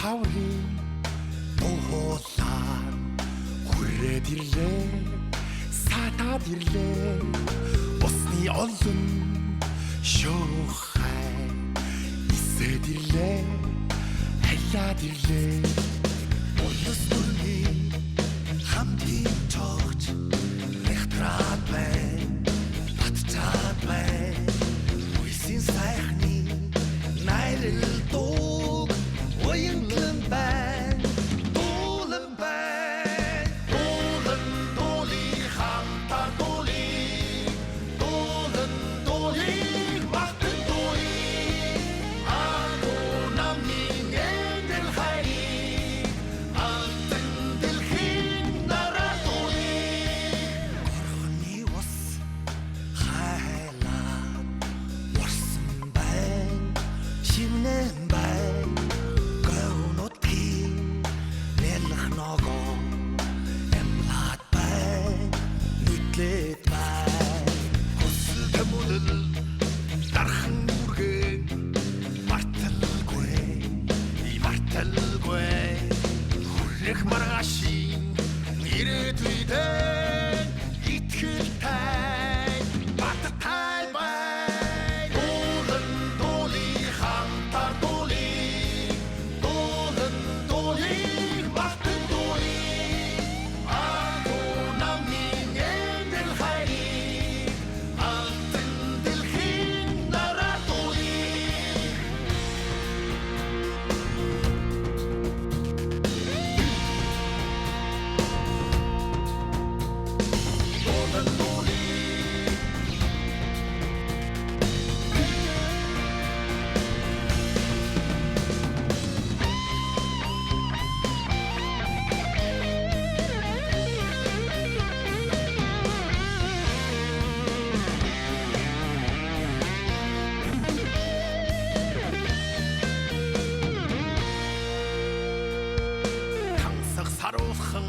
хаврын дуулаад хүрээд ирлээ сатаад ирлээ усны олон шуухай исээд ирлээ хайлаад ирлээ улс төрний хамтын цогц рехтраад бай батцаад бай үеийн сайхны найрал дуу уянглан бай дуулан бай дуулан дуули хамтар дуули дуулан дуули мартан дуули аго намын эндэл хайри алтан дэлхийн нара дуули горхны ус хайлаад урсан бай шивнэн бай гонотки нэлх ногоо эмлад бай нүтлээд бай хүсэл тэмүүлэл дархан үргэн марталгүй хүрэх маргашин ирээдүйдээ итгэлтэй баттай бай дуулан дуули хамтар дуули дуулан дуули мартан дуули аго намын эндэл хайри алтан дэлхийн нара дуули дуулан дуули хансах саруулхан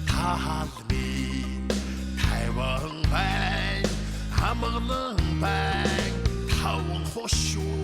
таалми тайван бай хамглан бай таван хошуу